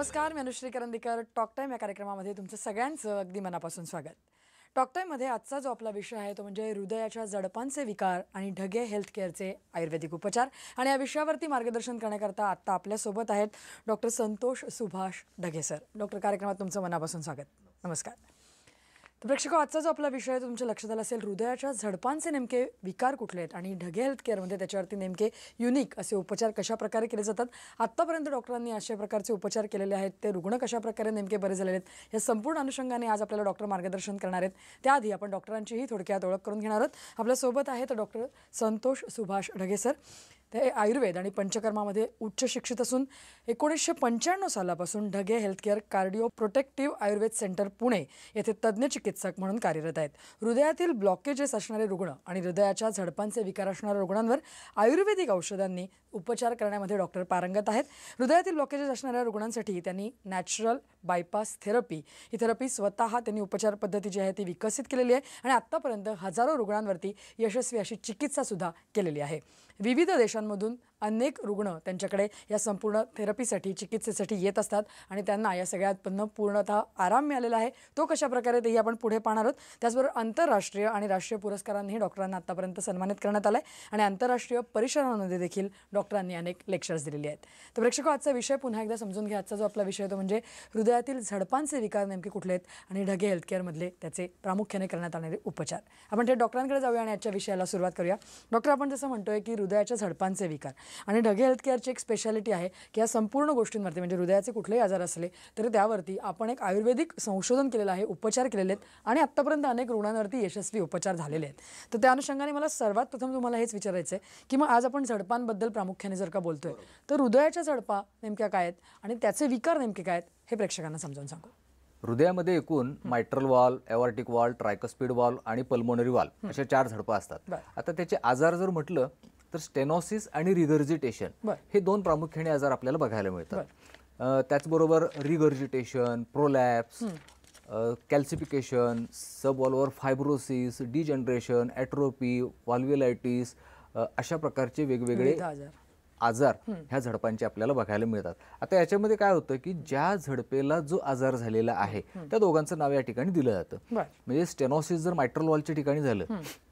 नमस्कार, मी Anushree Karandikar. Talk time या कार्यक्रमामध्ये तुमचं सगळ्यांचं अगदी मनापासून स्वागत. टॉक टाइममध्ये आजचा जो आपला विषय आहे तो म्हणजे हृदयाच्या जडपांचे विकार आणि ढगे हेल्थ केअरचे आयुर्वेदिक उपचार. आणि या विषयावरती मार्गदर्शन करण्याकरता आत्ता आपल्यासोबत आहेत doctor Santosh Subhash Dhage sir. Doctor, कार्यक्रमात तुमचं मनापासून स्वागत. नमस्कार. तर प्रेक्षको, आजचा जो आपला विषय आहे तो तुमच्या लक्षात आला असेल, हृदयाच्या झडपांचे नेमके विकार कुठले आहेत आणि ढगे हेल्थ केअरमध्ये त्याच्यावरती नेमके युनिक असे उपचार कशा प्रकारे केले जातात. आत्तापर्यंत डॉक्टरांनी अशा प्रकारचे उपचार केलेले आहेत, ते रुग्ण कशा प्रकारे नेमके बरे झालेले आहेत, या संपूर्ण अनुषंगाने आज आपल्याला डॉक्टर मार्गदर्शन करणार आहेत. त्याआधी आपण डॉक्टरांचीही थोडक्यात ओळख करून घेणार आहोत. आपल्यासोबत आहेत डॉक्टर संतोष सुभाष ढगे सर. ते आयुर्वेद आणि पंचकर्मामध्ये उच्च शिक्षित असून 1995 सालापासून Dhage health care cardio protective Ayurved centre Pune येथे तज्ज्ञ चिकित्सक म्हणून कार्यरत आहेत. हृदयातील ब्लॉकेजेस असणारे रुग्ण आणि हृदयाच्या झडपांचे विकार असणाऱ्या रुग्णांवर आयुर्वेदिक औषधांनी उपचार करण्यामध्ये डॉक्टर पारंगत आहेत. हृदयातील ब्लॉकेजेस असणाऱ्या रुग्णांसाठी त्यांनी नॅचरल बायपास थेरपी ही थेरपी स्वतः त्यांनी उपचार पद्धती जी आहे ती विकसित केलेली आहे आणि आत्तापर्यंत हजारो रुग्णांवरती यशस्वी अशी चिकित्सासुद्धा केलेली आहे. विविध देशांमधून अनेक रुग्ण त्यांच्याकडे या संपूर्ण थेरपीसाठी चिकित्सेसाठी येत असतात आणि त्यांना या सगळ्यातून पूर्णतः आराम मिळालेला आहे. तो कशा प्रकारे तेही आपण पुढे पाहणार आहोत. त्याचबरोबर आंतरराष्ट्रीय आणि राष्ट्रीय पुरस्कारांनीही डॉक्टरांना आत्तापर्यंत सन्मानित करण्यात आलं आहे आणि आंतरराष्ट्रीय परिषदांमध्ये देखील डॉक्टरांनी अनेक लेक्चर्स दिलेली आहेत. तर प्रेक्षको, आजचा विषय पुन्हा एकदा समजून घ्या. आजचा जो आपला विषय तो म्हणजे हृदयातील झडपांचे विकार नेमके कुठले आहेत आणि ढगे हेल्थ केअरमधले त्याचे प्रामुख्याने करण्यात आलेले उपचार. आपण थेट डॉक्टरांकडे जाऊया आणि आजच्या विषयाला सुरुवात करूया. डॉक्टर, आपण जसं म्हणतोय की हृदयाच्या झडपांचे विकार आणि ढगे हेल्थ केअरची एक स्पेशालिटी आहे की या संपूर्ण गोष्टींवरती म्हणजे हृदयाचे कुठलेही आजार असले तरी त्यावरती आपण एक आयुर्वेदिक संशोधन केलेलं आहे, उपचार केलेले आहेत आणि आत्तापर्यंत अनेक रुग्णांवरती यशस्वी उपचार झालेले आहेत. तर त्या अनुषंगाने मला सर्वात प्रथम तुम्हाला हेच विचारायचं आहे की मग आज आपण झडपांबद्दल प्रामुख्याने जर का बोलतोय तर हृदयाच्या झडपा नेमक्या काय आहेत आणि त्याचे विकार नेमके काय आहेत हे प्रेक्षकांना समजावून सांगू. हृदयामध्ये एकूण मायट्रल वॉल्व, एवॉर्टिक वॉल्व, ट्रायकस्पिड वॉल्व आणि पल्मोनरी वॉल्व अशा 4 झडपा असतात. आता त्याचे आजार जर म्हटलं तर स्टेनोसिस आणि रिगर्जिटेशन हे 2 प्रामुख्याने आजार आपल्याला बघायला मिळतात. त्याचबरोबर रिगर्जिटेशन, प्रोलॅप्स, कॅल्सिफिकेशन, सबवॉल्वर फायब्रोसिस, डिजनरेशन, ॲट्रोपी, व्हाल्व्युलायटिस अशा प्रकारचे वेगवेगळे आजार ह्या झडपांचे आपल्याला बघायला मिळतात. आता याच्यामध्ये काय होतं की ज्या झडपेला जो आजार झालेला आहे त्या दोघांचं नाव या ठिकाणी दिलं जातं. म्हणजे स्टेनोसिस जर मायट्रल वॉलच्या ठिकाणी झालं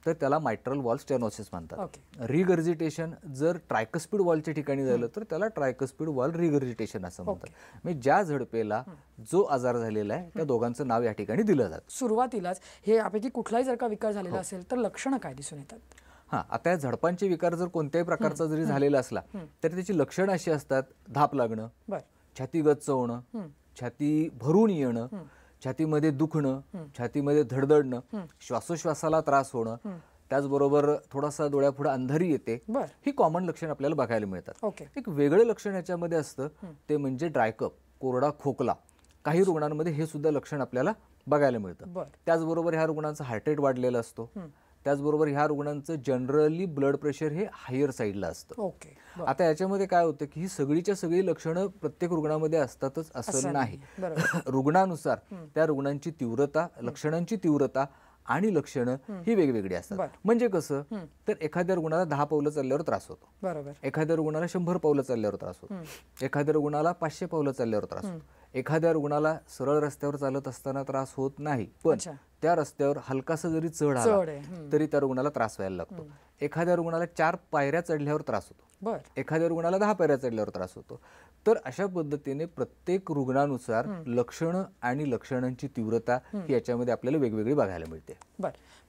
तर त्याला मायट्रल वॉल स्टेनोसिस म्हणतात. रिगर्जिटेशन जर ट्रायकस्पिड वॉलच्या ठिकाणी झालं तर त्याला ट्रायकस्पिड वॉल रिगर्जिटेशन असं म्हणतात. म्हणजे ज्या झडपेला जो आजार झालेला आहे त्या दोघांचं नाव या ठिकाणी दिलं जातं. सुरुवातीलाच हे यापैकी कुठलाही जर का विकार झालेला असेल तर लक्षणं काय दिसून येतात? आता या झडपांचे विकार जर कोणत्याही प्रकारचा जरी झालेला असला तरी त्याची लक्षणं अशी असतात: धाप लागणं, छाती गच्च होणं, छाती भरून येणं, छातीमध्ये दुखणं, छातीमध्ये धडधडणं, श्वासोश्वासाला त्रास होणं, त्याचबरोबर थोडासा डोळ्यापुढे अंधारी येते. ही कॉमन लक्षण आपल्याला बघायला मिळतात. एक वेगळं लक्षण याच्यामध्ये असतं ते म्हणजे ड्रायकप, कोरडा खोकला. काही रुग्णांमध्ये हे सुद्धा लक्षण आपल्याला बघायला मिळतं. त्याचबरोबर ह्या रुग्णांचा हार्ट रेट वाढलेला असतो. त्याचबरोबर ह्या रुग्णांचं जनरली ब्लड प्रेशर हे हायर साईडला असतं. आता याच्यामध्ये काय होतं की ही सगळीच्या सगळी लक्षणं प्रत्येक रुग्णामध्ये असतातच असं नाही. रुग्णानुसार त्या रुग्णांची तीव्रता, लक्षणांची तीव्रता आणि लक्षणं ही वेगवेगळी असतात. म्हणजे कसं तर एखाद्या रुग्णाला 10 पावलं चालल्यावर त्रास होतो, एखाद्या रुग्णाला 100 पावलं चालल्यावर त्रास होतो, एखाद्या रुग्णाला 500 पावलं चालल्यावर त्रास होतो, एखाद्या रुग्णाला सरळ रस्त्यावर चालत असताना त्रास होत नाही पण त्या रस्त्यावर हलकासा जरी चढ आला तरी त्या रुग्णाला त्रास व्हायला लागतो. एखाद्या रुग्णाला 4 पायऱ्या चढल्यावर त्रास होतो, एखाद्या रुग्णाला 10 पायऱ्या चढल्यावर त्रास होतो. तर अशा पद्धतीने प्रत्येक रुग्णानुसार लक्षणं आणि लक्षणांची तीव्रता ही याच्यामध्ये आपल्याला वेगवेगळी बघायला मिळते.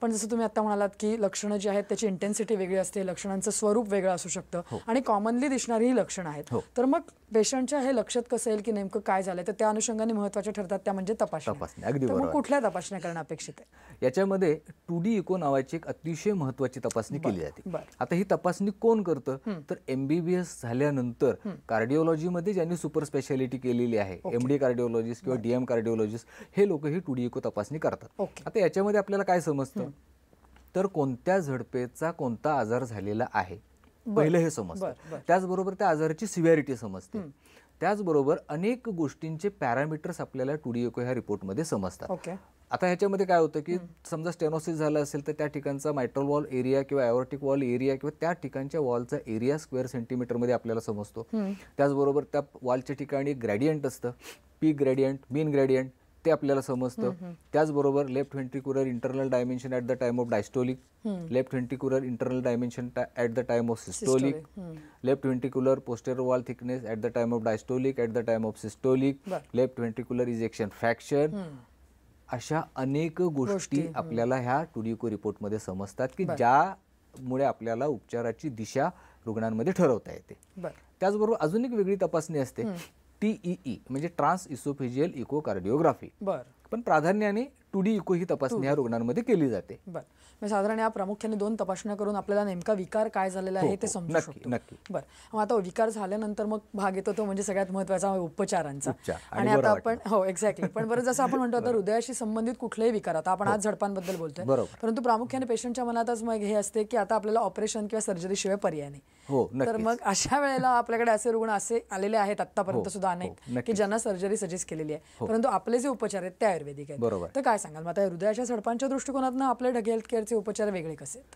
पण जसं तुम्ही आता म्हणालात की लक्षणं जी आहेत त्याची इंटेन्सिटी वेगळी असते, लक्षणांचं स्वरूप वेगळं असू शकतं आणि कॉमनली दिसणारी ही लक्षणं आहेत. तर मग पेशंटच्या हे लक्षात कसं येईल की नेमकं काय झालंय? तर त्या अनुषंगाने महत्त्वाच्या ठरतात त्या म्हणजे तपासण्या. अगदी बरोबर. कुठल्या तपासण्या करणं अपेक्षित आहे? याच्यामध्ये 2D इको नावाची एक अतिशय महत्त्वाची तपासणी केली जाते. आता ही तपासणी कोण करतं तर MBBS झाल्यानंतर कार्डिओलॉजीमध्ये ज्यांनी सुपर स्पेशालिटी केलेली आहे, MD कार्डिओलॉजिस्ट किंवा DM कार्डिओलॉजिस्ट, हे लोक ही 2D इको तपासणी करतात. आता याच्यामध्ये आपल्याला काय समजतं तर कोणत्या झडपेचा कोणता आजार झालेला आहे पहिलं हे समजतं. त्याचबरोबर त्या आजाराची सिव्हिरिटी समजते. त्याचबरोबर अनेक गोष्टींचे पॅरामीटर्स आपल्याला 2D इको ह्या रिपोर्टमध्ये समजतात. आता ह्याच्यामध्ये काय होतं की समजा स्टेनोसिस झालं असेल तर त्या ठिकाणचा मायट्रल वॉल एरिया किंवा ॲओर्टिक वॉल एरिया किंवा त्या ठिकाणच्या वॉलचा एरिया स्क्वेअर सेंटीमीटरमध्ये आपल्याला समजतो. त्याचबरोबर त्या वॉलच्या ठिकाणी ग्रॅडियंट असतं, पीक ग्रॅडियंट, मीन ग्रॅडियंट, ते आपल्याला समजतं. त्याचबरोबर left ventricular internal dimension at the time of diastolic, left ventricular internal dimension at the time of systolic, left ventricular posterior wall thickness at the time of diastolic, at the time of systolic, left ventricular ejection fraction. अशा अनेक गोष्टी आपल्याला ह्या टुडिको रिपोर्टमध्ये समजतात की ज्यामुळे आपल्याला उपचाराची दिशा रुग्णांमध्ये ठरवता येते. त्याचबरोबर अजून एक वेगळी तपासणी असते, TEE म्हणजे ट्रान्स इसोफेजियल इकोकार्डिओग्राफी. पण प्राधान्याने 2D इको ही तपासणी ह्या रुग्णांमध्ये केली जाते. म्हणजे साधारण या प्रामुख्याने 2 तपासण्या करून आपल्याला नेमका विकार काय झालेला आहे ते समजू शकतो. नक्की. मग आता विकार झाल्यानंतर मग भाग येतो तो म्हणजे सगळ्यात महत्त्वाचा उपचारांचा. आणि आता आपण एक्झॅक्टली पण बरं जसं आपण म्हणतो आता हृदयाशी संबंधित कुठलेही विकार, आता आपण आज झडपांबद्दल बोलतोय, परंतु प्रामुख्याने पेशंटच्या मनातच मग हे असते की आता आपल्याला ऑपरेशन किंवा सर्जरी शिवाय पर्याय नाही. तर मग अशा वेळेला आपल्याकडे असे रुग्ण असे आलेले आहेत आतापर्यंत सुद्धा अनेक की ज्यांना सर्जरी सजेस्ट केलेली आहे, परंतु आपले जे उपचार आहेत ते आयुर्वेदिक आहेत. तर काय सांगाल मग आता हृदयाच्या झडपांच्या दृष्टिकोनातून आपले ढगे हेल्थ केअरचे उपचार वेगळे कसे आहेत?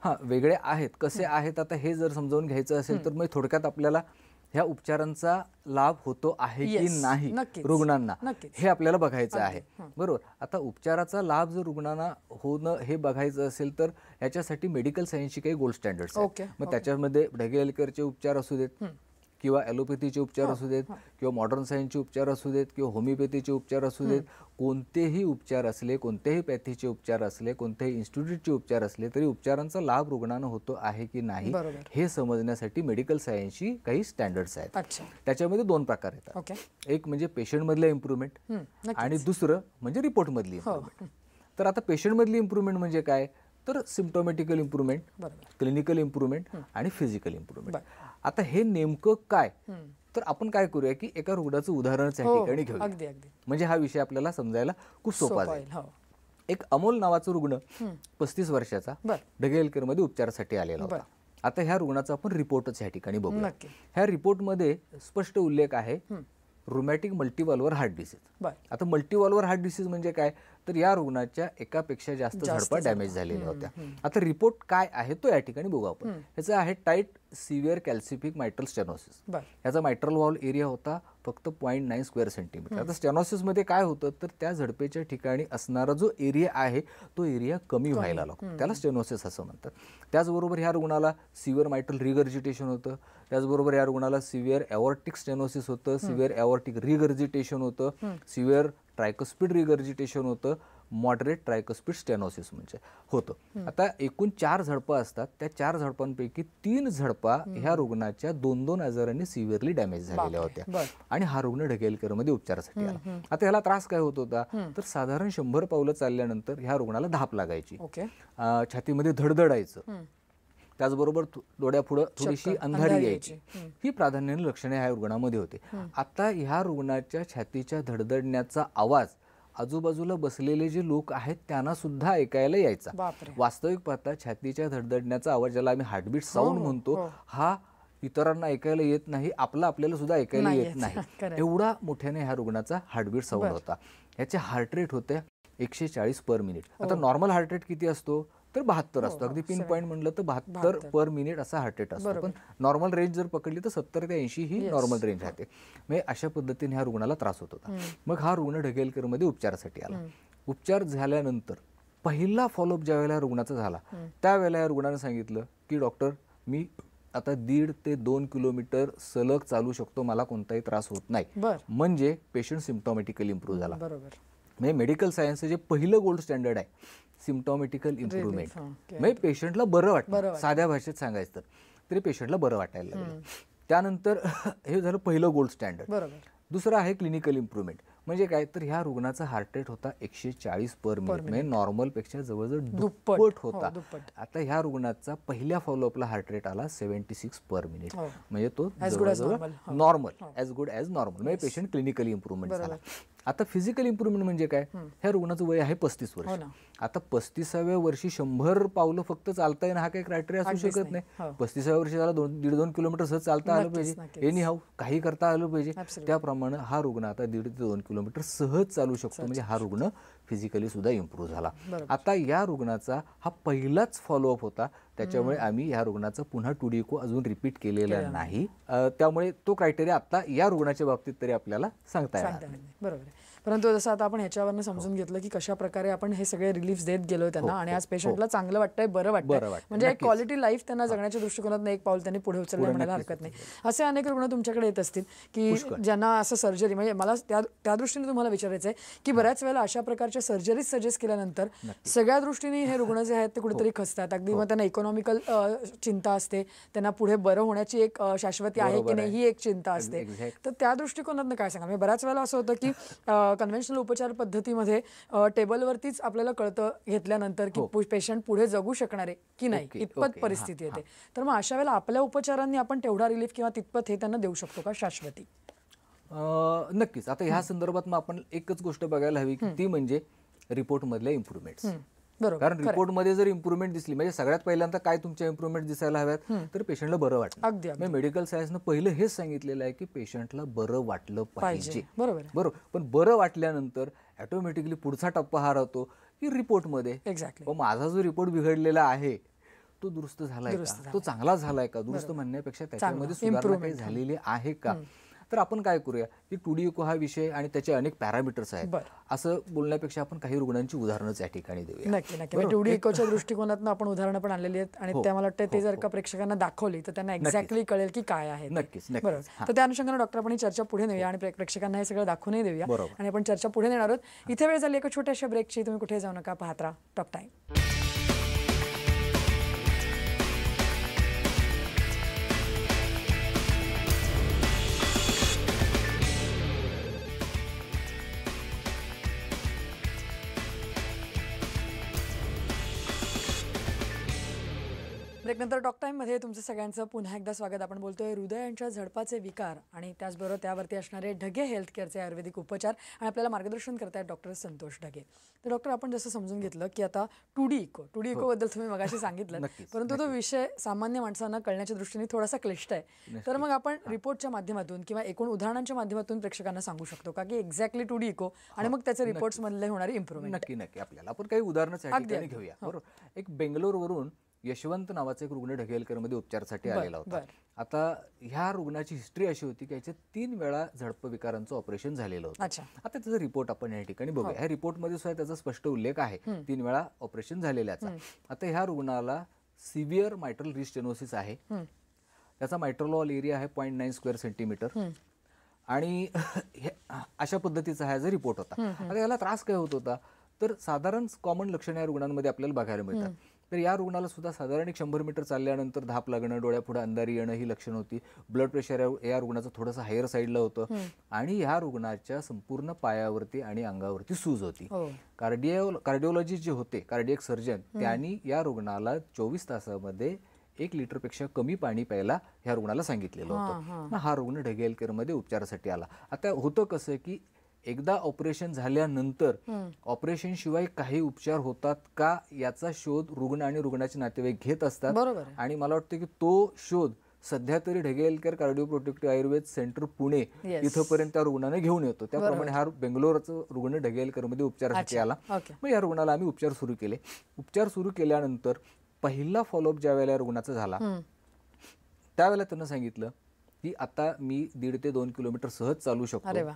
हां, वेगळे आहेत. कसे आहेत आता हे जर समजावून घ्यायचं असेल तर मग थोडक्यात आपल्याला ह्या उपचारांचा लाभ होतो आहे की नाही रुग्णांना हे आपल्याला बघायचं आहे. बरोबर. आता उपचाराचा लाभ जर रुग्णांना होणं हे बघायचं असेल तर याच्यासाठी मेडिकल सायन्सची काही गोल्ड स्टँडर्ड्स आहेत. मग त्याच्यामध्ये ढगे हेल्थ केअरचे उपचार असू देत किंवा ॲलोपॅथीचे उपचार असू देत किंवा मॉडर्न सायन्सचे उपचार असू देत किंवा होमिओपॅथीचे उपचार असू देत, कोणतेही उपचार असले, कोणत्याही पॅथीचे उपचार असले, कोणत्याही इन्स्टिट्यूटचे उपचार असले तरी उपचारांचा लाभ रुग्णांना होतो आहे की नाही हे समजण्यासाठी मेडिकल सायन्सची काही स्टँडर्ड्स आहेत. त्याच्यामध्ये 2 प्रकार येतात. एक म्हणजे पेशंटमधलं इम्प्रूव्हमेंट आणि दुसरं म्हणजे रिपोर्टमधली इम्प्रूव्हमेंट. तर आता पेशंटमधली इम्प्रूव्हमेंट म्हणजे काय, तर सिम्प्टोमॅटिकल इम्प्रूव्हमेंट, क्लिनिकल इम्प्रूव्हमेंट आणि फिजिकल इम्प्रूव्हमेंट. आता हे नेमकं काय, तर आपण काय करूया की एका रुग्णाचं उदाहरणच या ठिकाणी घेऊया, म्हणजे हा विषय आपल्याला समजायला खूप सोपा जाईल. एक अमोल नावाचा रुग्ण 35 वर्षाचा ढगे हेल्थ केअरमध्ये उपचारासाठी आलेला होता. आता ह्या रुग्णाचा आपण रिपोर्टच या ठिकाणी बघूया. ह्या रिपोर्टमध्ये स्पष्ट उल्लेख आहे रुमॅटिक मल्टीव्हल्वर हार्ट डिसीज. आता मल्टीव्हल्वर हार्ट डिसीज म्हणजे काय, तर या रुग्णाच्या एकापेक्षा जास्त झडपा डॅमेज झालेल्या होत्या. आता रिपोर्ट काय आहे तो या ठिकाणी बघू आपण. ह्याचं आहे टाईट सिव्हिअर कॅल्सिफिक मायट्रल स्टेनोसिस. ह्याचा मायट्रल वॉल एरिया होता फक्त 0.9 स्क्वेअर सेंटीमीटर. आता स्टेनोसिसमध्ये काय होतं तर त्या झडपेच्या ठिकाणी असणारा जो एरिया आहे तो एरिया कमी व्हायला लागतो, त्याला स्टेनोसिस असं म्हणतात. त्याचबरोबर ह्या रुग्णाला सिव्हिअर मायट्रल रिगर्जिटेशन होतं. त्याचबरोबर या रुग्णाला सिव्हिअर ॲओर्टिक स्टेनोसिस होतं, सिव्हिअर ॲओर्टिक रिगर्जिटेशन होतं, सिव्हिअर ट्रायकोस्पिड रिगर्जिटेशन होतं, मॉडरेट ट्रायकोस्पिड स्टेनोसिस म्हणजे होतं. आता एकूण 4 झडपा असतात. त्या 4 झडपांपैकी 3 झडपा ह्या रुग्णाच्या 2-2 आजारांनी सिव्हिअरली डॅमेज झालेल्या होत्या आणि हा रुग्ण ढगे हेल्थ केअरमध्ये उपचारासाठी आला. आता ह्याला त्रास काय होत होता, तर साधारण 100 पावलं चालल्यानंतर ह्या रुग्णाला धाप लागायची, छातीमध्ये धडधडायचं, त्याचबरोबर डोळ्यापुढं थोडीशी अंधारी यायची. ही प्राधान्याने लक्षणे ह्या रुग्णामध्ये होते. आता ह्या रुग्णाच्या छातीच्या धडधडण्याचा आवाज आजूबाजूला बसलेले जे लोक आहेत त्यांना सुद्धा ऐकायला यायचा. वास्तविक पाहता छातीच्या धडधडण्याचा आवाज, ज्याला आम्ही हार्टबीट साऊंड म्हणतो, हा इतरांना ऐकायला येत नाही, आपल्याला सुद्धा ऐकायला येत नाही. एवढा मोठ्याने ह्या रुग्णाचा हार्टबीट साऊंड होता. याचे हार्ट रेट होते 140 पर मिनिट. आता नॉर्मल हार्ट रेट किती असतो तर 72 असतो. अगदी पिन पॉईंट म्हणलं तर 72 पर मिनिट असा हार्ट रेट असतो. पण नॉर्मल रेंज जर पकडली तर 70 ते 80 ही नॉर्मल रेंज राहते. म्हणजे अशा पद्धतीने ह्या रुग्णाला त्रास होत होता. मग हा रुग्ण ढगे हेल्थ केअरमध्ये उपचारासाठी आला. उपचार झाल्यानंतर पहिला फॉलोअप ज्या वेळेला रुग्णाचा झाला त्यावेळेला या रुग्णाने सांगितलं की डॉक्टर मी आता 1.5 ते 2 किलोमीटर सलग चालू शकतो, मला कोणताही त्रास होत नाही. म्हणजे पेशंट सिम्प्टोमॅटिकली इम्प्रूव्ह झाला. म्हणजे मेडिकल सायन्सचं जे पहिलं गोल्ड स्टँडर्ड आहे सिम्प्टोमॅटिकल इम्प्रूव्हमेंट, म्हणजे पेशंटला बरं वाटतं, साध्या भाषेत सांगायचं तरी पेशंटला बरं वाटायला लागलं. त्यानंतर हे झालं पहिलं गोल्ड स्टँडर्ड. दुसरं आहे क्लिनिकल इम्प्रूव्हमेंट. म्हणजे काय तर ह्या रुग्णाचा हार्ट रेट होता 140 पर मिनिट, म्हणजे नॉर्मल पेक्षा जवळजवळ दुप्पट होता. आता ह्या रुग्णाचा पहिल्या फॉलोअपला हार्ट रेट आला 76 पर मिनिट, म्हणजे तो जवळजवळ normal, as good as normal, म्हणजे पेशंट क्लिनिकली इम्प्रूव्हमेंट झाला. आता फिजिकल इम्प्रूव्हमेंट म्हणजे काय, ह्या रुग्णाचं वय आहे 35 वर्ष. आता 35व्या वर्षी 100 पावलं फक्त चालता येणं हा काही क्रायटेरिया असू शकत नाही. 35व्या वर्षी त्याला 1.5-2 किलोमीटर सहज चालता आलं पाहिजे, एनी हाऊ काही करता आलं पाहिजे. त्याप्रमाणे हा रुग्ण आता 1.5 ते 2 किलोमीटर सहज चालू शकतो. म्हणजे हा रुग्ण फिजिकली सुद्धा इम्प्रूव्ह झाला. बरोबर. आता या रुग्णाचा हा पहिलाच फॉलोअप होता, त्याच्यामुळे आम्ही या रुग्णाचा पुन्हा 2D इको अजून रिपीट केलेला नाही. त्यामुळे तो क्रायटेरिया आता या रुग्णाच्या बाबतीत तरी आपल्याला सांगता येणार नाही. बरोबर आहे. परंतु जसं आता आपण ह्याच्यावरनं समजून घेतलं की कशा प्रकारे आपण हे सगळे रिलीफ देत गेलो त्यांना आणि आज पेशंटला चांगलं वाटतंय, बरं वाटतंय, म्हणजे एक क्वालिटी लाईफ त्यांना जगण्याच्या दृष्टिकोनातून एक पाऊल त्यांनी पुढे उचललं म्हणायला हरकत नाही. असे अनेक रुग्ण तुमच्याकडे येत असतील की ज्यांना असं सर्जरी, म्हणजे मला त्या दृष्टीने तुम्हाला विचारायचं आहे की बऱ्याच वेळेला अशा प्रकारच्या सर्जरीज सजेस्ट केल्यानंतर सगळ्या दृष्टीने हे रुग्ण जे आहेत ते कुठेतरी खचतात. अगदी मग त्यांना इकॉनॉमिकल चिंता असते, त्यांना पुढे बरं होण्याची एक शाश्वती आहे की नाही ही एक चिंता असते. तर त्या दृष्टिकोनातून काय सांगा? म्हणजे बऱ्याच वेळेला असं होतं की कन्व्हेन्शनल उपचार पद्धतीमध्ये टेबलवरतीच आपल्याला कळतं घेतल्यानंतर की पेशंट पुढे जगू शकणार आहे की नाही, इतपत परिस्थिती येते. तर मग अशा वेळेला आपल्या उपचारांनी आपण तेवढा रिलीफ किंवा तितपत हे त्यांना देऊ शकतो का शाश्वती? नक्कीच. आता ह्या संदर्भात मग आपण एकच गोष्ट बघायला हवी की ती म्हणजे रिपोर्ट मधल्या इम्प्रुव्हमेंट्स. कारण रिपोर्ट मध्ये जर इम्प्रुव्हमेंट दिसली, म्हणजे सगळ्यात पहिल्यांदा काय तुमच्या इम्प्रुव्हमेंट दिसायला हव्यात, तर पेशंटला बरं वाटलं. मेडिकल सायन्सनं पहिलं हेच सांगितलेलं आहे की पेशंटला बरं वाटलं पाहिजे. बरोबर. पण बरं वाटल्यानंतर ऑटोमॅटिकली पुढचा टप्पा हा राहतो की रिपोर्टमध्ये माझा जो रिपोर्ट बिघडलेला आहे तो दुरुस्त झालाय का, तो चांगला झालाय का, दुरुस्त म्हणण्यापेक्षा त्याच्यामध्ये सुधारणा काही झालेली आहे का. तर आपण काय करूया की 2D इको हा विषय आणि त्याचे अनेक पॅरामीटर्स आहेत असं बोलण्यापेक्षा आपण काही रुग्णांची उदाहरणं या ठिकाणी देऊया. नक्की. 2D इकोच्या दृष्टिकोनातून आपण उदाहरणं पण आणलेली आहेत आणि त्या मला वाटतं ते जर का प्रेक्षकांना दाखवली तर त्यांना एक्झॅक्टली कळेल की काय आहे. नक्कीच. बरोबर. तर त्या अनुषंगाने डॉक्टर आपण ही चर्चा पुढे नेऊया आणि प्रेक्षकांना हे सगळं दाखवूनही देऊया आणि आपण चर्चा पुढे नेणार आहोत. इथे वेळ झाली एका छोट्याशा ब्रेकची. तुम्ही कुठे जाऊ नका, पाहत राहा टॉक टाइम. ब्रेकनंतर टॉक टाईममध्ये तुमचं सगळ्यांचं पुन्हा एकदा स्वागत. आपण बोलतोय हृदयांच्या झडपाचे विकार आणि त्याचबरोबर त्यावरती असणारे ढगे हेल्थ केअरचे आयुर्वेदिक उपचार आणि आपल्याला मार्गदर्शन करतायत डॉक्टर संतोष ढगे. तर डॉक्टर, आपण जसं समजून घेतलं की आता 2D इको बद्दल तुम्ही मगाशी सांगितलं, परंतु तो विषय सामान्य माणसांना कळण्याच्या दृष्टीने थोडासा क्लिष्ट आहे. तर मग आपण रिपोर्टच्या माध्यमातून किंवा एकूण उदाहरणांच्या माध्यमातून प्रेक्षकांना सांगू शकतो का की एक्झॅक्टली 2D इको आणि मग त्याचे रिपोर्ट्स मधले होणारी इम्प्रुव्हमेंट? नक्की. आपल्याला आपण काही उदाहरणं घेऊया. बरोबर. एक बेंगलोरवरून यशवंत नावाचा एक रुग्ण ढगेलकरमध्ये उपचारासाठी आलेला होता. आता ह्या रुग्णाची हिस्ट्री अशी होती की याचे 3 वेळा झडप विकारांचं ऑपरेशन झालेलं होतं. आता त्याचा रिपोर्ट आपण या ठिकाणी बघूया. ह्या रिपोर्टमध्ये सुद्धा त्याचा स्पष्ट उल्लेख आहे 3 वेळा ऑपरेशन झालेल्याचा. आता ह्या रुग्णाला सिव्हिअर मायट्रल रिस्टेनोसिस आहे. त्याचा मायट्रल वॉल एरिया आहे 0.9 स्क्वेअर सेंटीमीटर आणि अशा पद्धतीचा हा जो रिपोर्ट होता. आता याला त्रास काय होत होता, तर साधारण कॉमन लक्षण या रुग्णांमध्ये आपल्याला बघायला मिळतात. तर या रुग्णाला सुद्धा साधारण 100 मीटर चालल्यानंतर धाप लागणं, डोळ्यापुढे अंधारी येणं ही लक्षणं होती. ब्लड प्रेशर या रुग्णाचं थोडंसं हायर साईडला होतं आणि या रुग्णाच्या संपूर्ण पायावरती आणि अंगावरती सूज होती. कार्डिओलॉजिस्ट जे होते, कार्डियक सर्जन, त्यांनी या रुग्णाला 24 तासामध्ये 1 लिटरपेक्षा कमी पाणी प्यायला ह्या रुग्णाला सांगितलेलं होतं. हा रुग्ण ढगेलकरमध्ये उपचारासाठी आला. आता होतं कसं की एकदा ऑपरेशन झाल्यानंतर ऑपरेशन शिवाय काही उपचार होतात का याचा शोध रुग्ण आणि रुग्णाचे नातेवाईक घेत असतात. आणि मला वाटतं की तो शोध सध्या तरी Dhagelkar cardio protective Ayurved centre Pune इथपर्यंत त्या रुग्णाने घेऊन येतो. त्याप्रमाणे हा बेंगलोरचा रुग्ण ढगेलकरमध्ये उपचारासाठी आला. मग या रुग्णाला आम्ही उपचार सुरू केले. उपचार सुरू केल्यानंतर पहिला फॉलोअप ज्या वेळेला रुग्णाचा झाला त्यावेळेला त्यांना सांगितलं की आता मी 1.5 ते 2 किलोमीटर सहज चालू शकतो.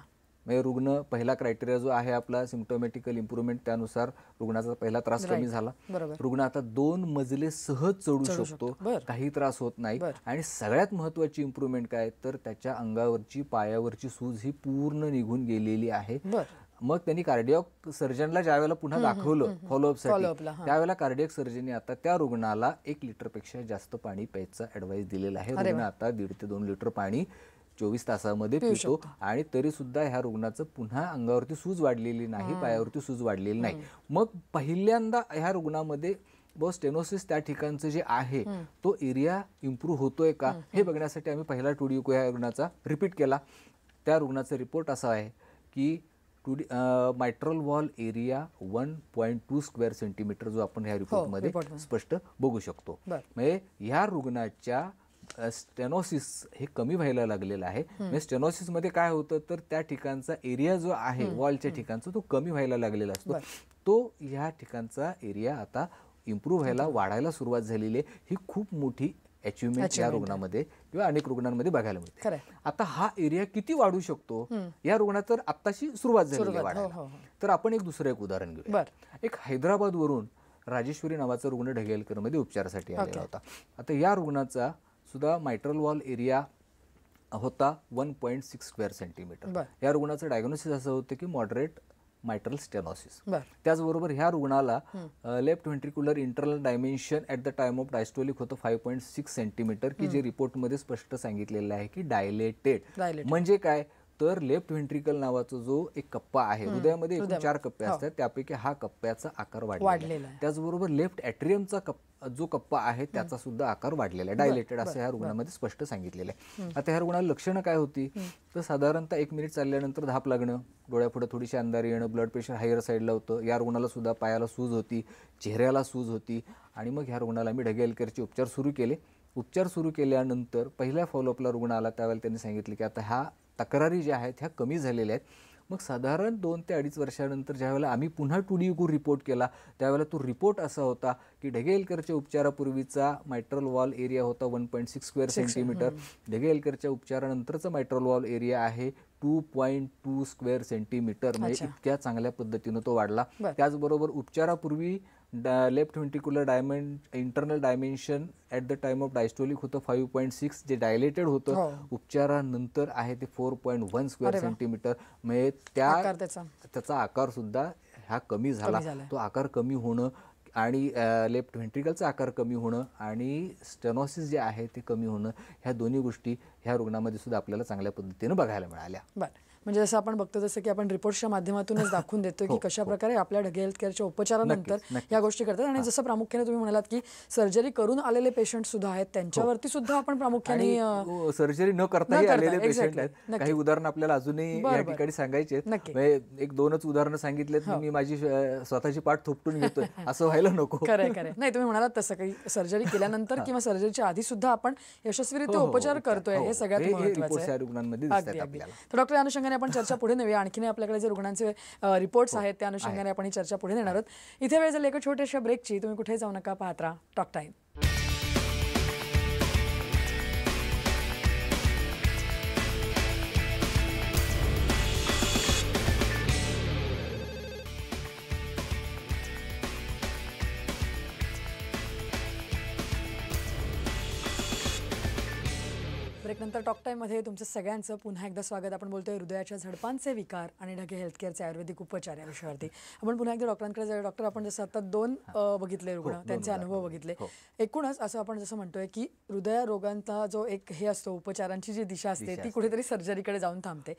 म्हणजे रुग्ण पहिला क्रायटेरिया जो आहे आपला सिम्प्टोमॅटिकल इम्प्रुव्हमेंट, त्यानुसार रुग्णाचा पहिला त्रास कमी झाला. रुग्ण आता 2 मजले सहज चढू शकतो, काही त्रास होत नाही. आणि सगळ्यात महत्वाची इम्प्रुव्हमेंट काय, तर त्याच्या अंगावरची पायावरची सूज ही पूर्ण निघून गेलेली आहे. मग त्यांनी कार्डियक सर्जनला ज्या वेळेला पुन्हा दाखवलं फॉलोअपसाठी, त्यावेळेला कार्डियक सर्जनने आता त्या रुग्णाला 1 लिटरपेक्षा जास्त पाणी प्यायचा ऍडवाइस दिलेला आहे. रुग्ण आता 1.5 ते 2 लिटर पाणी 24 तासामध्ये पितो आणि तरी सुद्धा ह्या रुग्णाचं पुन्हा अंगावरती सूज वाढलेली नाही, पायावरती सूज वाढलेली नाही. मग पहिल्यांदा ह्या रुग्णामध्ये स्टेनोसिस त्या ठिकाणचं जे आहे तो एरिया इम्प्रूव्ह होतोय का हे बघण्यासाठी आम्ही पहिला 2D इको ह्या रुग्णाचा रिपीट केला. त्या रुग्णाचा रिपोर्ट असा आहे की मायट्रल वॉल एरिया 1.2 स्क्वेअर सेंटीमीटर जो आपण ह्या रिपोर्टमध्ये स्पष्ट बघू शकतो. म्हणजे ह्या रुग्णाच्या स्टेनोसिस हे कमी व्हायला लागलेलं आहे. म्हणजे स्टेनोसिसमध्ये काय होतं तर त्या ठिकाणचा एरिया जो आहे वॉलच्या ठिकाणचा तो कमी व्हायला लागलेला असतो. तो ह्या ठिकाणचा एरिया आता इम्प्रूव्ह व्हायला वाढायला सुरुवात झालेली आहे. ही खूप मोठी अचिव्हमेंट या रुग्णामध्ये किंवा अनेक रुग्णांमध्ये बघायला मिळते. आता हा एरिया किती वाढू शकतो या रुग्णात तर आत्ताशी सुरुवात झाली आहे वाढायला. तर आपण एक दुसरं एक उदाहरण घेऊया. एक हैदराबाद वरून राजेश्वरी नावाचा रुग्ण ढगेलकरमध्ये उपचारासाठी आलेला होता. आता या रुग्णाचा सुद्धा मायट्रल वॉल एरिया होता 1.6 स्क्वेअर सेंटीमीटर. या रुग्णाचं डायग्नोसिस असं होतं की मॉडरेट मायट्रल स्टेनोसिस. त्याचबरोबर ह्या रुग्णाला left ventricular internal dimension at the time of diastolic होतं 5.6 सेंटीमीटर, की जे रिपोर्टमध्ये स्पष्ट सांगितलेलं आहे की डायलेटेड. म्हणजे काय तर लेफ्ट व्हेंट्रिकल नावाचा जो एक कप्पा आहे, हृदयामध्ये एकूण 4 कप्पे असतात, त्यापैकी हा कप्प्याचा आकार वाढलेला आहे. त्याचबरोबर लेफ्ट ॲट्रियमचा जो कप्पा आहे त्याचा सुद्धा आकार वाढलेला आहे, डायलेटेड असं ह्या रुग्णामध्ये स्पष्ट सांगितलेलं आहे. आता ह्या रुग्णाला लक्षणं काय होती तर साधारणतः 1 मिनिट चालल्यानंतर धाप लागणं, डोळ्यापुढे थोडीशी अंधारी येणं, ब्लड प्रेशर हायर साईडला होतं. या रुग्णाला सुद्धा पायाला सूज होती, चेहऱ्याला सूज होती. आणि मग ह्या रुग्णाला मी ढगेलकरचे उपचार सुरू केले. उपचार सुरू केल्यानंतर पहिल्या फॉलोअपला रुग्ण आला त्यावेळेला त्यांनी सांगितलं की आता ह्या तक्रारी ज्या आहेत ह्या कमी झालेल्या आहेत. मग साधारण 2 ते 2.5 वर्षानंतर ज्यावेळेला आम्ही पुन्हा 2D इको रिपोर्ट केला त्यावेळेला तो रिपोर्ट असा होता की ढगेलकरच्या उपचारापूर्वीचा मायट्रल वॉल एरिया होता 1.6 स्क्वेअर सेंटीमीटर. ढगेलकरच्या उपचारानंतरचा मायट्रल वॉल एरिया आहे 2.2 स्क्वेअर सेंटीमीटर. म्हणजे इतक्या चांगल्या पद्धतीनं तो वाढला. त्याचबरोबर उपचारापूर्वी left ventricular internal dimension at the time of diastolic होतं 5.6 जे डायलेटेड होतं. उपचारानंतर आहे ते 4.1 स्क्वेअर सेंटीमीटर. म्हणजे त्याचा आकार सुद्धा हा कमी झाला. तो आकार कमी होणं आणि लेफ्ट व्हेंट्रिकलचा आकार कमी होणं आणि स्टेनोसिस जे आहे ते कमी होणं, ह्या दोन्ही गोष्टी ह्या रुग्णामध्ये सुद्धा आपल्याला चांगल्या पद्धतीनं बघायला मिळाल्या. म्हणजे जसं आपण बघतो जसं की आपण रिपोर्टच्या माध्यमातूनच दाखवून देतो की कशा प्रकारे आपल्या ढगे हेल्थ केअरच्या उपचारानंतर या गोष्टी करतात. आणि जसं प्रामुख्याने तुम्ही म्हणालात की सर्जरी करून आलेले पेशंट सुद्धा आहेत त्यांच्यावरती सुद्धा आपण प्रामुख्याने सर्जरी न करताही आलेले पेशंट आहेत. काही उदाहरणं आपल्याला अजूनही या ठिकाणी सांगायचे आहेत. 1-2च उदाहरणं सांगितलेत, मी माझी स्वतःची पाठ थोपटून घेतोय असं व्हायला नको. खरंय नाही तुम्ही म्हणालात तसं काही सर्जरी केल्यानंतर किंवा सर्जरीच्या आधी सुद्धा आपण यशस्वीरित्या उपचार करतोय हे सगळ्यात महत्त्वाचं आहे. रुग्णांमध्ये दिसतात आपल्याला. तर डॉक्टर या अनुषंगाने आपण चर्चा पुढे नेऊया. आणखीन आपल्याकडे जे रुग्णांचे रिपोर्ट्स आहेत त्या अनुषंगाने आपण ही चर्चा पुढे नेणार आहोत. इथे वेळ झाली एका छोट्याशा ब्रेकची. तुम्ही कुठे जाऊ नका, पाहत राहा टॉक टाइम. ब्रेकनंतर टॉक टाईममध्ये तुमचं सगळ्यांचं पुन्हा एकदा स्वागत. आपण बोलतोय हृदयाच्या झडपांचे विकार आणि ढगे हेल्थ केअरचे आयुर्वेदिक उपचार या विषयावरती. आपण पुन्हा एकदा डॉक्टरांकडे जाऊया. डॉक्टर, आपण जसं आता 2 बघितले रुग्ण, त्यांचे अनुभव बघितले. एकूणच असं आपण जसं म्हणतोय की हृदय रोगांचा जो एक हे असतो, उपचारांची जी दिशा असते ती कुठेतरी सर्जरीकडे जाऊन थांबते.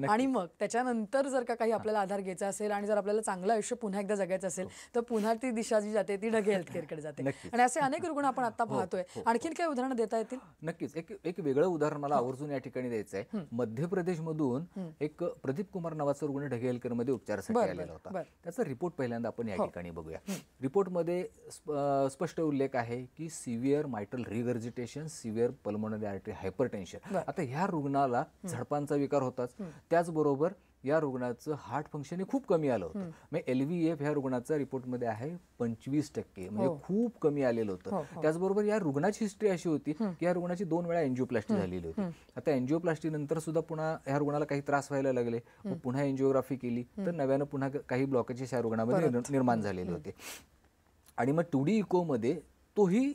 आणि मग त्याच्यानंतर जर का काही आपल्याला आधार घ्यायचा असेल आणि जर आपल्याला चांगलं आयुष्य पुन्हा एकदा जगायचं असेल तर पुन्हा ती दिशा जी जाते ती ढगे हेल्थ केअरकडे जाते. आणि असे अनेक रुग्ण आपण आता पाहतोय. आणखीन काही उदाहरणं देता येतील? नक्कीच. एक वेगळं उदाहरण मला आवर्जून या ठिकाणी द्यायचं आहे. मध्य प्रदेशमधून एक प्रदीप कुमार नावाचा रुग्ण ढगे हेल्थ केअरमध्ये उपचारासाठी आलेला होता. त्याचा रिपोर्ट पहिल्यांदा आपण या ठिकाणी बघूया. रिपोर्टमध्ये स्पष्ट उल्लेख आहे की severe mitral regurgitation, severe pulmonary artery hypertension. आता ह्या रुग्णाला झडपांचा विकार होताच, त्याचबरोबर या रुग्णाचं हार्ट फंक्शन हे खूप कमी आलं होतं. म्हणजे LVEF ह्या रुग्णाचा रिपोर्टमध्ये आहे 25%, म्हणजे खूप कमी आलेलं होतं. त्याचबरोबर या रुग्णाची हिस्ट्री अशी होती की या रुग्णाची 2 वेळा एन्जिओप्लास्टी झालेली होती. आता एन्जिओप्लास्टी नंतर सुद्धा पुन्हा ह्या रुग्णाला काही त्रास व्हायला लागले, पुन्हा एन्जिओग्राफी केली तर नव्यानं पुन्हा काही ब्लॉकेजेस या रुग्णामध्ये निर्माण झालेले होते. आणि मग 2D इकोमध्ये तोही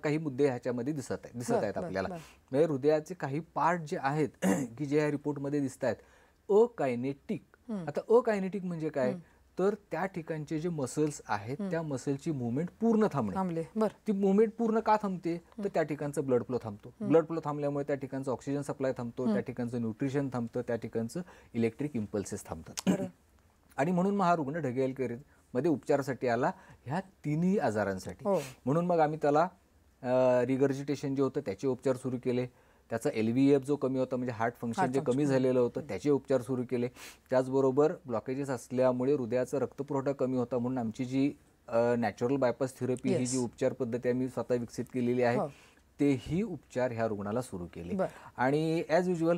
काही मुद्दे ह्याच्यामध्ये दिसत आहेत आपल्याला. म्हणजे हृदयाचे काही पार्ट जे आहेत की जे या रिपोर्टमध्ये दिसत आहेत अकायनेटिक. आता अकायनेटिक म्हणजे काय तर त्या ठिकाणचे जे मसल्स आहेत त्या मसलची मुवमेंट पूर्ण थांबणे. ती मुवमेंट पूर्ण का थांबते तर त्या ठिकाणचं ब्लड फ्लो थांबतो. ब्लड फ्लो थांबल्यामुळे त्या ठिकाणचं ऑक्सिजन सप्लाय थांबतो, त्या ठिकाणचं न्यूट्रिशन थांबतं, त्या ठिकाणचं इलेक्ट्रिक इम्पल्सेस थांबतात. आणि म्हणून मग हा रुग्ण ढगे हेल्थ केअरमध्ये उपचारासाठी आला ह्या तिन्ही आजारांसाठी. म्हणून मग आम्ही त्याला रिगर्जिटेशन जे होतं त्याचे उपचार सुरू केले. त्याचा LVEF जो कमी होता म्हणजे हार्ट फंक्शन जे कमी झालेलं होतं त्याचे उपचार सुरू केले. त्याचबरोबर ब्लॉकेजेस असल्यामुळे हृदयाचा रक्तपुरवठा कमी होता म्हणून आमची जी नॅचरल बायपास थेरपी ही जी उपचार पद्धती आम्ही स्वतः विकसित केलेली आहे तेही उपचार ह्या रुग्णाला सुरू केले. बरं. आणि ॲज युजल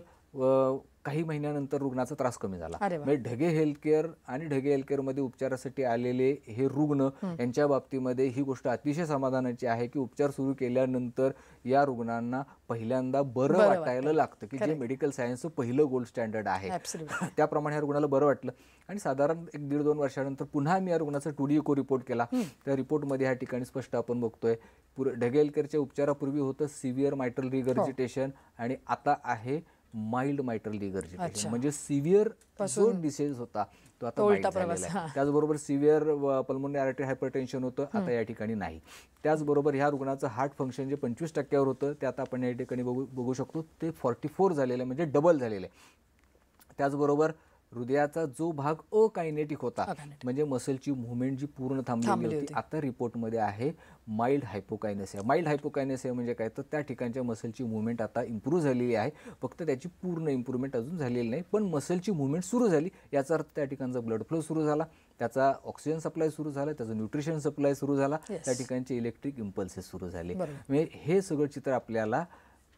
काही महिन्यानंतर रुग्णाचा त्रास कमी झाला. अरे वा. म्हणजे ढगे हेल्थ केअर आणि ढगे हेल्थ केअरमध्ये उपचारासाठी आलेले हे रुग्ण यांच्या बाबतीमध्ये ही गोष्ट अतिशय समाधानाची आहे की उपचार सुरू केल्यानंतर या रुग्णांना पहिल्यांदा बरं वाटायला लागतं, की जे मेडिकल सायन्सचं पहिलं गोल्ड स्टँडर्ड आहे. Absolutely. त्याप्रमाणे या रुग्णाला बरं वाटलं आणि साधारण 1-1.5-2 वर्षानंतर पुन्हा आम्ही या रुग्णाचा 2D इको रिपोर्ट केला. त्या रिपोर्टमध्ये ह्या ठिकाणी स्पष्ट आपण बघतोय ढगे हेल्थ केअरच्या उपचारापूर्वी होतं सिव्हिअर मायट्रल रिगर्जिटेशन आणि आता आहे माइल्ड मायट्रल रिगर्जिटेशन. म्हणजे सिव्हिअर जो डिसीज होता तो आता माइल्ड झालेला आहे. त्याचबरोबर सिव्हिअर पल्मोनरी आर्टरी हायपरटेन्शन होतं, आता या ठिकाणी नाही. त्याचबरोबर ह्या रुग्णाचं हार्ट फंक्शन जे 25% होतं ते आता आपण या ठिकाणी बघू शकतो ते 44 झालेलं आहे, म्हणजे डबल झालेलं आहे. त्याचबरोबर हृदयाचा जो भाग अकायनेटिक होता, म्हणजे मसलची मुवमेंट जी पूर्ण थांबलेली होती, आता रिपोर्टमध्ये आहे माइल्ड हायपोकायनेसिया. माइल्ड हायपोकायनेसिया म्हणजे काय, तर त्या ठिकाणच्या मसलची मुवमेंट आता इम्प्रूव्ह झालेली आहे. फक्त त्याची पूर्ण इम्प्रूव्हमेंट अजून झालेली नाही, पण मसलची मुवमेंट सुरू झाली. याचा अर्थ त्या ठिकाणचा ब्लड फ्लो सुरू झाला, त्याचा ऑक्सिजन सप्लाय सुरू झाला, त्याचं न्यूट्रिशन सप्लाय सुरू झाला, त्या ठिकाणचे इलेक्ट्रिक इम्पल्सेस सुरू झाले. म्हणजे हे सगळं चित्र आपल्याला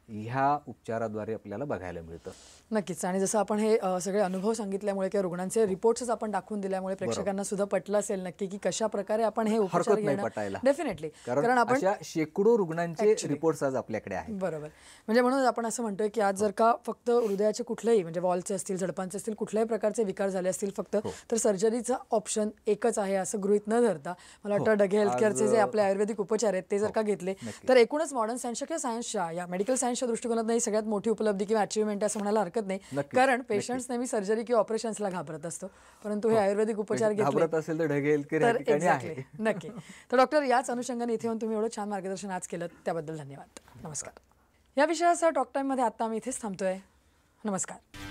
ह्या उपचाराद्वारे आपल्याला बघायला मिळतं. नक्कीच. आणि जसं आपण हे सगळे अनुभव सांगितल्यामुळे किंवा रुग्णांचे रिपोर्ट्सच आपण दाखवून दिल्यामुळे प्रेक्षकांना सुद्धा पटलं असेल नक्की की कशा प्रकारे आपण हे उपचार घेणं. डेफिनेटली, कारण आपण शेकडो रुग्णांचे रिपोर्ट्स आज आपल्याकडे आहेत. बरोबर. म्हणजे म्हणून आपण असं म्हणतोय की आज जर का फक्त हृदयाचे कुठलेही म्हणजे वॉलचे असतील, झडपांचे असतील, कुठल्याही प्रकारचे विकार झाले असतील फक्त, तर सर्जरीचा ऑप्शन एकच आहे असं गृहीत न धरता मला वाटतं ढगे हेल्थ केअरचे जे आपले आयुर्वेदिक उपचार आहेत ते जर का घेतले तर एकूणच मॉडर्न सायन्सच्या किंवा सायन्सच्या या मेडिकल सायन्सच्या दृष्टिकोनात ही सगळ्यात मोठी उपलब्धी किंवा अचिव्हमेंट असं म्हणायला हरकत नाही. कारण पेशंट्स नेहमी सर्जरी किंवा ऑपरेशन्सला घाबरत असतो, परंतु हे आयुर्वेदिक उपचार घेतले असेल तर ढगे हेल्थ केअर आहे. नक्की. तर डॉक्टर, याच अनुषंगाने इथे येऊन तुम्ही एवढं छान मार्गदर्शन आज केलं त्याबद्दल धन्यवाद. नमस्कार. या विषयासह टॉक टाइममध्ये आता आम्ही इथेच थांबतोय. नमस्कार.